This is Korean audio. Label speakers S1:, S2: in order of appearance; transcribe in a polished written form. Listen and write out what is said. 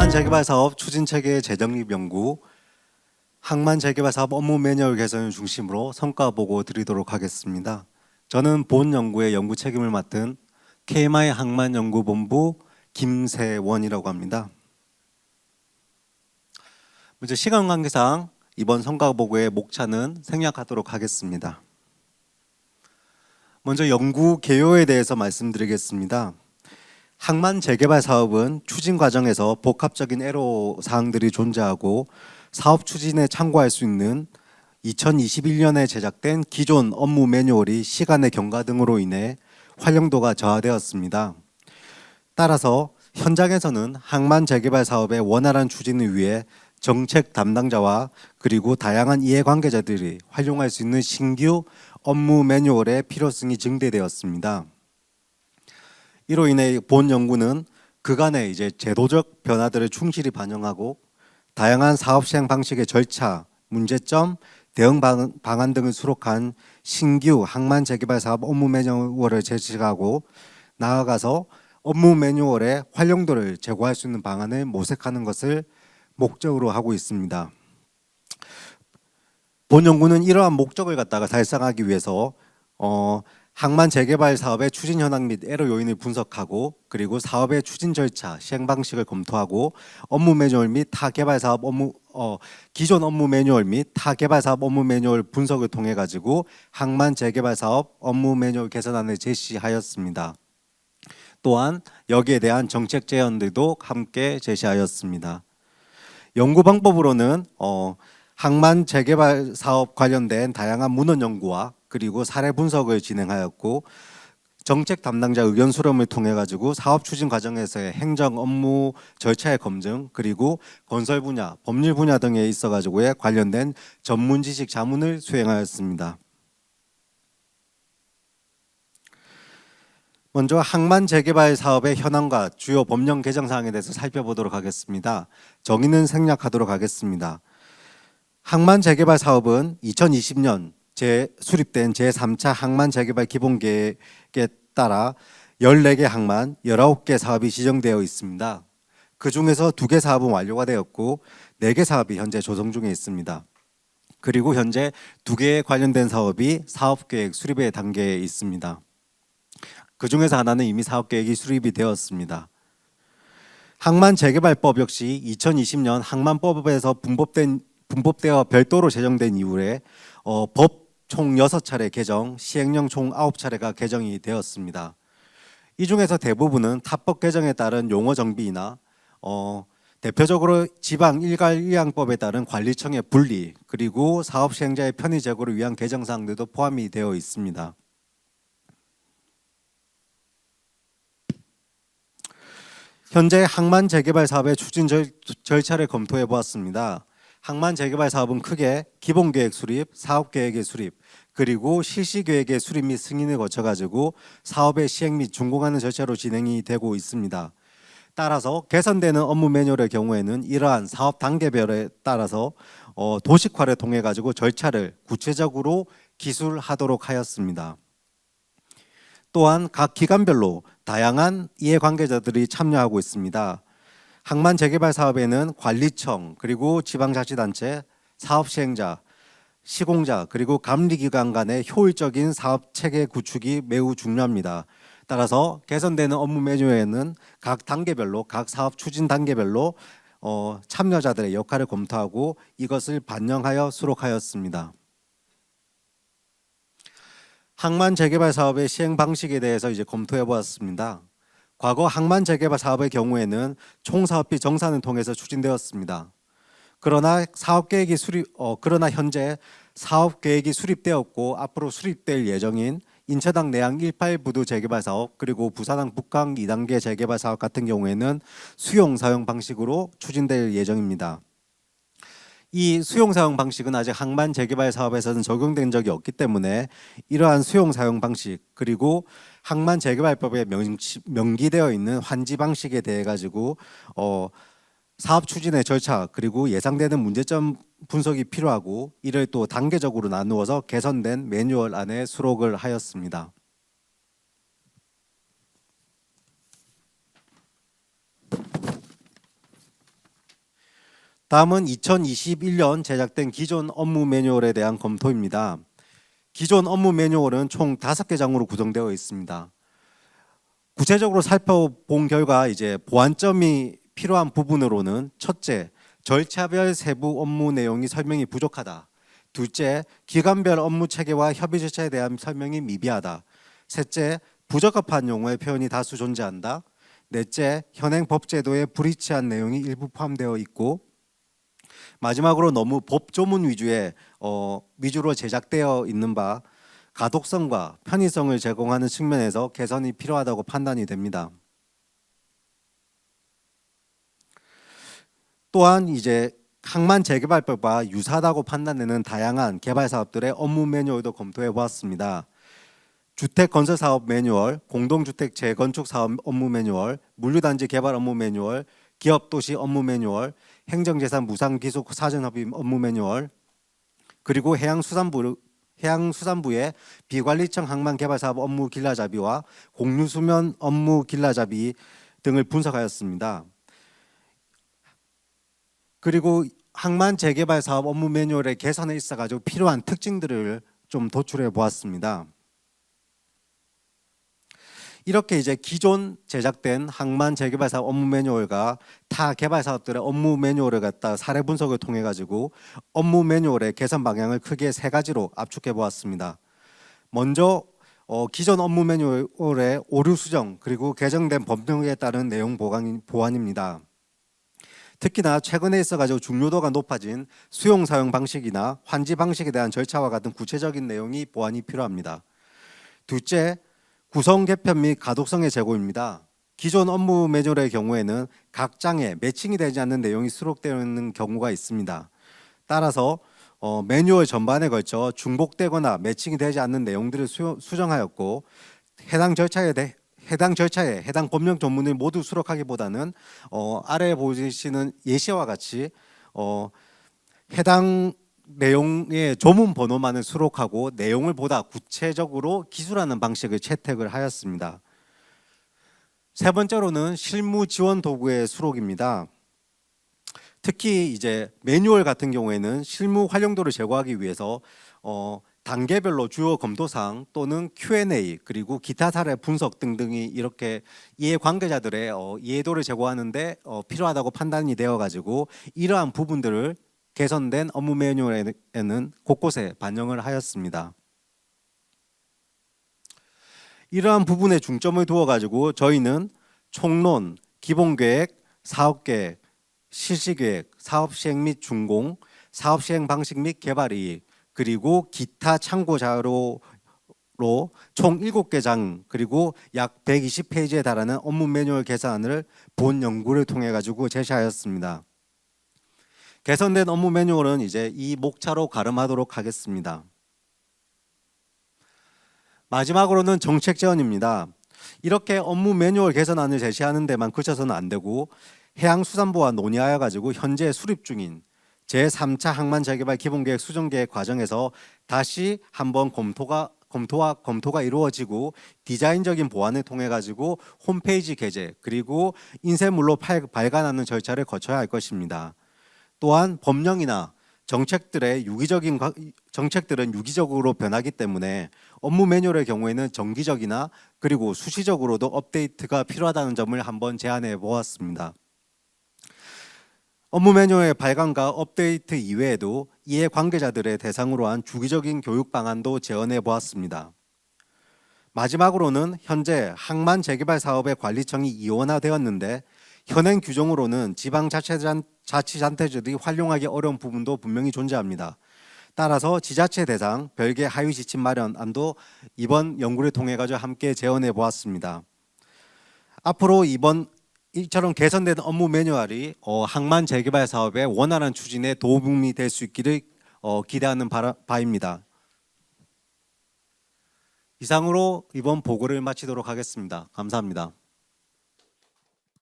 S1: 항만재개발사업 추진체계 재정립 연구, 항만재개발사업 업무 매뉴얼 개선을 중심으로 성과 보고 드리도록 하겠습니다. 저는 본 연구의 연구 책임을 맡은 KMI 항만연구본부 김세원이라고 합니다. 먼저 시간 관계상 이번 성과 보고의 목차는 생략하도록 하겠습니다. 먼저 연구 개요에 대해서 말씀드리겠습니다. 항만 재개발 사업은 추진 과정에서 복합적인 애로 사항들이 존재하고 사업 추진에 참고할 수 있는 2021년에 제작된 기존 업무 매뉴얼이 시간의 경과 등으로 인해 활용도가 저하되었습니다. 따라서 현장에서는 항만 재개발 사업의 원활한 추진을 위해 정책 담당자와 그리고 다양한 이해관계자들이 활용할 수 있는 신규 업무 매뉴얼의 필요성이 증대되었습니다. 이로 인해 본 연구는 그간의 제도적 변화들을 충실히 반영하고 다양한 사업 시행 방식의 절차, 문제점, 대응 방안 등을 수록한 신규 항만 재개발 사업 업무 매뉴얼을 제시하고 나아가서 업무 매뉴얼의 활용도를 제고할 수 있는 방안을 모색하는 것을 목적으로 하고 있습니다. 본 연구는 이러한 목적을 달성하기 위해서 항만 재개발 사업의 추진 현황 및 애로 요인을 분석하고 그리고 사업의 추진 절차, 시행 방식을 검토하고 업무 매뉴얼 및 타 개발 사업 기존 업무 매뉴얼 및 타 개발 사업 업무 매뉴얼 분석을 통해 가지고 항만 재개발 사업 업무 매뉴얼 개선안을 제시하였습니다. 또한 여기에 대한 정책 제안들도 함께 제시하였습니다. 연구 방법으로는 항만 재개발 사업 관련된 다양한 문헌 연구와 그리고 사례 분석을 진행하였고 정책 담당자 의견 수렴을 통해 가지고 사업 추진 과정에서의 행정 업무 절차의 검증 그리고 건설 분야, 법률 분야 등에 있어 가지고의 관련된 전문 지식 자문을 수행하였습니다. 먼저 항만 재개발 사업의 현황과 주요 법령 개정 사항에 대해서 살펴보도록 하겠습니다. 정의는 생략하도록 하겠습니다. 항만 재개발 사업은 2020년 수립된 제3차 항만 재개발 기본계획에 따라 14개 항만, 19개 사업이 지정되어 있습니다. 그 중에서 2개 사업은 완료가 되었고 4개 사업이 현재 조성 중에 있습니다. 그리고 현재 2개에 관련된 사업이 사업계획 수립의 단계에 있습니다. 그 중에서 하나는 이미 사업계획이 수립이 되었습니다. 항만 재개발법 역시 2020년 항만법에서 분법되어 별도로 제정된 이후에 법 총 6차례 개정, 시행령 총 9차례가 개정이 되었습니다. 이 중에서 대부분은 타법 개정에 따른 용어 정비나 대표적으로 지방 일괄이양법에 따른 관리청의 분리 그리고 사업 시행자의 편의 제고를 위한 개정 사항들도 포함이 되어 있습니다. 현재 항만 재개발 사업의 추진 절차를 검토해 보았습니다. 항만 재개발 사업은 크게 기본계획 수립, 사업계획의 수립, 그리고 실시계획의 수립 및 승인을 거쳐 가지고 사업의 시행 및 준공하는 절차로 진행이 되고 있습니다. 따라서 개선되는 업무 매뉴얼의 경우에는 이러한 사업 단계별에 따라서 도식화를 통해 가지고 절차를 구체적으로 기술하도록 하였습니다. 또한 각 기관별로 다양한 이해관계자들이 참여하고 있습니다. 항만 재개발 사업에는 관리청, 그리고 지방자치단체, 사업시행자, 시공자, 그리고 감리기관 간의 효율적인 사업체계 구축이 매우 중요합니다. 따라서 개선되는 업무 매뉴얼에는 각 단계별로, 각 사업 추진 단계별로 참여자들의 역할을 검토하고 이것을 반영하여 수록하였습니다. 항만 재개발 사업의 시행 방식에 대해서 검토해 보았습니다. 과거 항만 재개발 사업의 경우에는 총사업비 정산을 통해서 추진되었습니다. 그러나 현재 사업계획이 수립되었고 앞으로 수립될 예정인 인천항 내항 18부두 재개발 사업 그리고 부산항 북항 2단계 재개발 사업 같은 경우에는 수용 사용 방식으로 추진될 예정입니다. 이 수용 사용 방식은 아직 항만 재개발 사업에서는 적용된 적이 없기 때문에 이러한 수용 사용 방식 그리고 항만 재개발법에 명기되어 있는 환지 방식에 대해 가지고 사업 추진의 절차 그리고 예상되는 문제점 분석이 필요하고 이를 또 단계적으로 나누어서 개선된 매뉴얼 안에 수록을 하였습니다. 다음은 2021년 제작된 기존 업무 매뉴얼에 대한 검토입니다. 기존 업무 매뉴얼은 총 5개 장으로 구성되어 있습니다. 구체적으로 살펴본 결과 이제 보완점이 필요한 부분으로는 첫째, 절차별 세부 업무 내용이 설명이 부족하다. 둘째, 기관별 업무 체계와 협의 절차에 대한 설명이 미비하다. 셋째, 부적합한 용어의 표현이 다수 존재한다. 넷째, 현행 법제도에 불이치한 내용이 일부 포함되어 있고, 마지막으로 너무 법 조문 위주로 제작되어 있는 바 가독성과 편의성을 제공하는 측면에서 개선이 필요하다고 판단이 됩니다. 또한 이제 항만 재개발법과 유사하다고 판단되는 다양한 개발 사업들의 업무 매뉴얼도 검토해 보았습니다. 주택 건설 사업 매뉴얼, 공동주택 재건축 사업 업무 매뉴얼, 물류단지 개발 업무 매뉴얼, 기업 도시 업무 매뉴얼, 행정재산 무상 기속 사전 협의 업무 매뉴얼, 그리고 해양수산부의 비관리청 항만 개발 사업 업무 길라잡이와 공유수면 업무 길라잡이 등을 분석하였습니다. 그리고 항만 재개발 사업 업무 매뉴얼의 개선에 있어 가지고 필요한 특징들을 좀 도출해 보았습니다. 이렇게 이제 기존 제작된 항만 재개발 사업 업무 매뉴얼과 타 개발 사업들의 업무 매뉴얼을 갖다 사례 분석을 통해 가지고 업무 매뉴얼의 개선 방향을 크게 3가지로 압축해 보았습니다. 먼저 기존 업무 매뉴얼의 오류 수정 그리고 개정된 법령에 따른 내용 보완입니다. 특히나 최근에 있어 가지고 중요도가 높아진 수용 사용 방식이나 환지 방식에 대한 절차와 같은 구체적인 내용이 보완이 필요합니다. 둘째, 구성 개편 및 가독성의 제고입니다. 기존 업무 매뉴얼의 경우에는 각 장에 매칭이 되지 않는 내용이 수록되어 있는 경우가 있습니다. 따라서 매뉴얼 전반에 걸쳐 중복되거나 매칭이 되지 않는 내용들을 수정하였고 해당 절차에 해당 법령 전문을 모두 수록하기보다는 아래에 보시는 예시와 같이 해당 내용의 조문 번호만을 수록하고 내용을 보다 구체적으로 기술하는 방식을 채택을 하였습니다. 세 번째로는 실무 지원 도구의 수록입니다. 특히 이제 매뉴얼 같은 경우에는 실무 활용도를 제고하기 위해서 단계별로 주요 검토사항 또는 Q&A 그리고 기타 사례 분석 등등이 이렇게 이해 관계자들의 이해도를 제고하는데 필요하다고 판단이 되어 가지고 이러한 부분들을 개선된 업무 매뉴얼에는 곳곳에 반영을 하였습니다. 이러한 부분에 중점을 두어 가지고 저희는 총론, 기본계획, 사업계획, 실시계획, 사업시행 및 준공, 사업시행 방식 및 개발이익, 그리고 기타 참고 자료로 총 7개 장 그리고 약 120페이지에 달하는 업무 매뉴얼 개선안을 본 연구를 통해 가지고 제시하였습니다. 개선된 업무 매뉴얼은 이제 이 목차로 가름하도록 하겠습니다. 마지막으로는 정책 제언입니다. 이렇게 업무 매뉴얼 개선안을 제시하는 데만 그쳐서는 안 되고 해양수산부와 논의하여 가지고 현재 수립 중인 제3차 항만 재개발 기본계획 수정계획 과정에서 다시 한번 검토가 이루어지고 디자인적인 보완을 통해 가지고 홈페이지 게재 그리고 인쇄물로 발간하는 절차를 거쳐야 할 것입니다. 또한 법령이나 정책들은 유기적으로 변하기 때문에 업무 매뉴얼의 경우에는 정기적이나 그리고 수시적으로도 업데이트가 필요하다는 점을 한번 제안해 보았습니다. 업무 매뉴얼의 발간과 업데이트 이외에도 이해 관계자들의 대상으로 한 주기적인 교육 방안도 제언해 보았습니다. 마지막으로는 현재 항만 재개발 사업의 관리청이 이원화되었는데 현행 규정으로는 지방자치단체들이 활용하기 어려운 부분도 분명히 존재합니다. 따라서 지자체 대상 별개 하위 지침 마련안도 이번 연구를 통해 가지고 함께 제언해 보았습니다. 앞으로 이처럼 개선된 업무 매뉴얼이 항만 재개발 사업의 원활한 추진에 도움이 될 수 있기를 기대하는 바입니다. 이상으로 이번 보고를 마치도록 하겠습니다. 감사합니다.